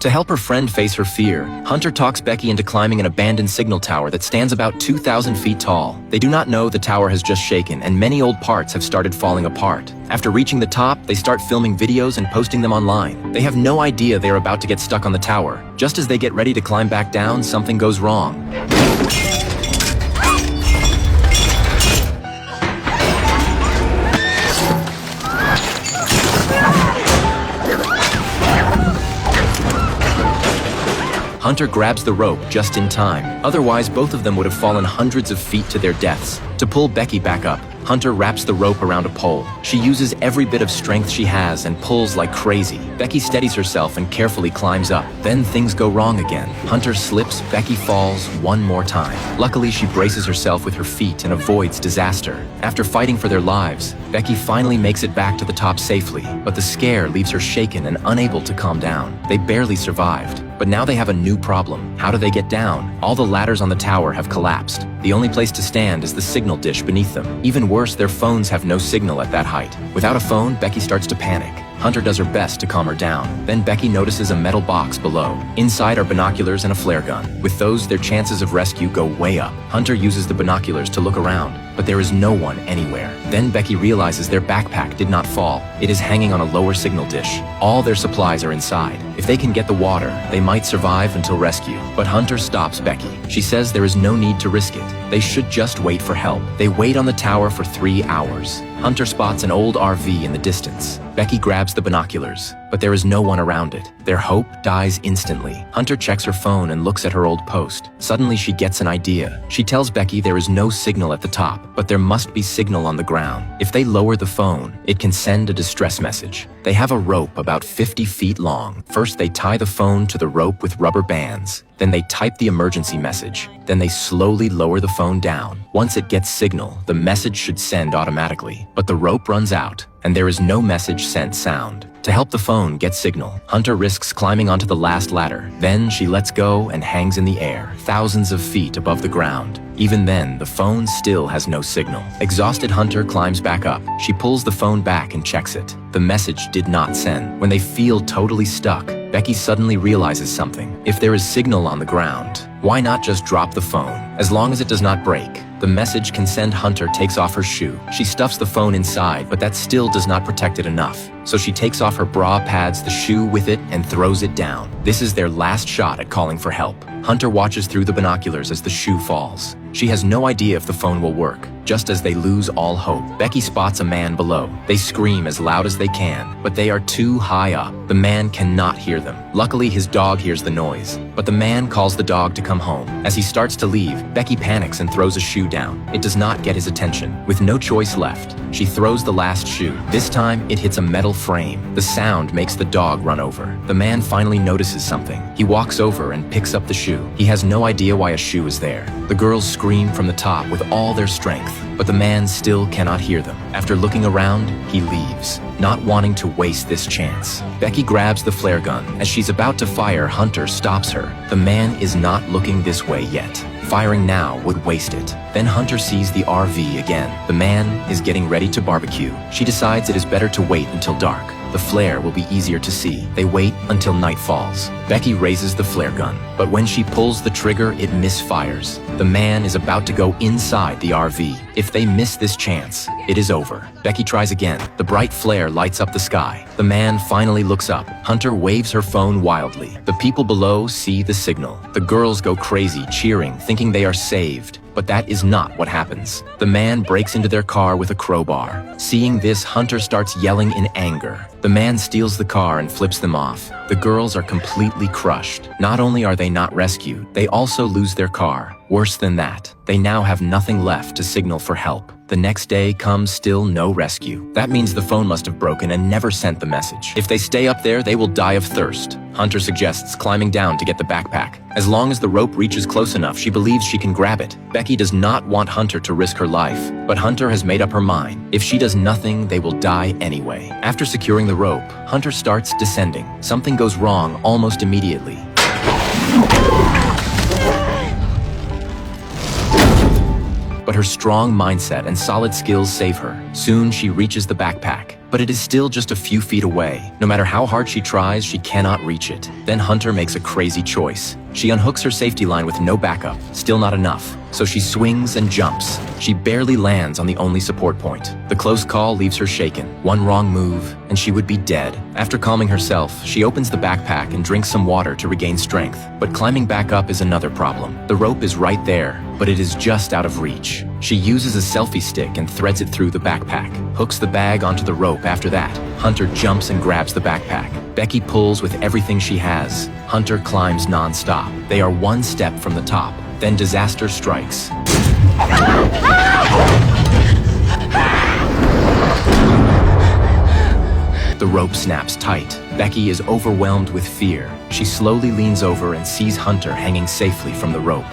To help her friend face her fear, Hunter talks Becky into climbing an abandoned signal tower that stands about 2,000 feet tall. They do not know the tower has just shaken and many old parts have started falling apart. After reaching the top, they start filming videos and posting them online. They have no idea they are about to get stuck on the tower. Just as they get ready to climb back down, something goes wrong. Hunter grabs the rope just in time. Otherwise, both of them would have fallen hundreds of feet to their deaths. To pull Becky back up, Hunter wraps the rope around a pole. She uses every bit of strength she has and pulls like crazy. Becky steadies herself and carefully climbs up. Then things go wrong again. Hunter slips, Becky falls one more time. Luckily, she braces herself with her feet and avoids disaster. After fighting for their lives, Becky finally makes it back to the top safely, but the scare leaves her shaken and unable to calm down. They barely survived. But now they have a new problem. How do they get down? All the ladders on the tower have collapsed. The only place to stand is the signal dish beneath them. Even worse, their phones have no signal at that height. Without a phone, Becky starts to panic. Hunter does her best to calm her down. Then Becky notices a metal box below. Inside are binoculars and a flare gun. With those, their chances of rescue go way up. Hunter uses the binoculars to look around, but there is no one anywhere. Then Becky realizes their backpack did not fall. It is hanging on a lower signal dish. All their supplies are inside. If they can get the water, they might survive until rescue. But Hunter stops Becky. She says there is no need to risk it. They should just wait for help. They wait on the tower for 3 hours. Hunter spots an old RV in the distance. Becky grabs the binoculars, but there is no one around it. Their hope dies instantly. Hunter checks her phone and looks at her old post. Suddenly she gets an idea. She tells Becky there is no signal at the top, but there must be signal on the ground. If they lower the phone, it can send a distress message. They have a rope about 50 feet long. First, they tie the phone to the rope with rubber bands. Then they type the emergency message. Then they slowly lower the phone down. Once it gets signal, the message should send automatically. But the rope runs out, and there is no message sent sound. To help the phone get signal, Hunter risks climbing onto the last ladder. Then she lets go and hangs in the air, thousands of feet above the ground. Even then, the phone still has no signal. Exhausted, Hunter climbs back up. She pulls the phone back and checks it. The message did not send. When they feel totally stuck, Becky suddenly realizes something. If there is signal on the ground, why not just drop the phone? As long as it does not break, the message can send. Hunter takes off her shoe. She stuffs the phone inside, but that still does not protect it enough. So she takes off her bra, pads the shoe with it, and throws it down. This is their last shot at calling for help. Hunter watches through the binoculars as the shoe falls. She has no idea if the phone will work. Just as they lose all hope, Becky spots a man below. They scream as loud as they can, but they are too high up. The man cannot hear them. Luckily, his dog hears the noise, but the man calls the dog to come home. As he starts to leave, Becky panics and throws a shoe down. It does not get his attention. With no choice left, she throws the last shoe. This time, it hits a metal frame. The sound makes the dog run over. The man finally notices something. He walks over and picks up the shoe. He has no idea why a shoe is there. The girls scream from the top with all their strength, but the man still cannot hear them. After looking around, he leaves, not wanting to waste this chance. Becky grabs the flare gun. As she's about to fire, Hunter stops her. The man is not looking this way yet. Firing now would waste it. Then Hunter sees the RV again. The man is getting ready to barbecue. She decides it is better to wait until dark. The flare will be easier to see. They wait until night falls. Becky raises the flare gun, but when she pulls the trigger, it misfires. The man is about to go inside the RV. If they miss this chance, it is over. Becky tries again. The bright flare lights up the sky. The man finally looks up. Hunter waves her phone wildly. The people below see the signal. The girls go crazy, cheering, thinking they are saved. But that is not what happens. The man breaks into their car with a crowbar. Seeing this, Hunter starts yelling in anger. The man steals the car and flips them off. The girls are completely crushed. Not only are they not rescued, they also lose their car. Worse than that, they now have nothing left to signal for help. The next day comes, still no rescue. That means the phone must have broken and never sent the message. If they stay up there, they will die of thirst. Hunter suggests climbing down to get the backpack. As long as the rope reaches close enough, she believes she can grab it. Becky does not want Hunter to risk her life, but Hunter has made up her mind. If she does nothing, they will die anyway. After securing the rope, Hunter starts descending. Something goes wrong almost immediately. But her strong mindset and solid skills save her. Soon she reaches the backpack, but it is still just a few feet away. No matter how hard she tries, she cannot reach it. Then Hunter makes a crazy choice. She unhooks her safety line with no backup, still not enough. So she swings and jumps. She barely lands on the only support point. The close call leaves her shaken. One wrong move, and she would be dead. After calming herself, she opens the backpack and drinks some water to regain strength. But climbing back up is another problem. The rope is right there, but it is just out of reach. She uses a selfie stick and threads it through the backpack, hooks the bag onto the rope after that. Hunter jumps and grabs the backpack. Becky pulls with everything she has. Hunter climbs non-stop. They are one step from the top. Then disaster strikes. The rope snaps tight. Becky is overwhelmed with fear. She slowly leans over and sees Hunter hanging safely from the rope.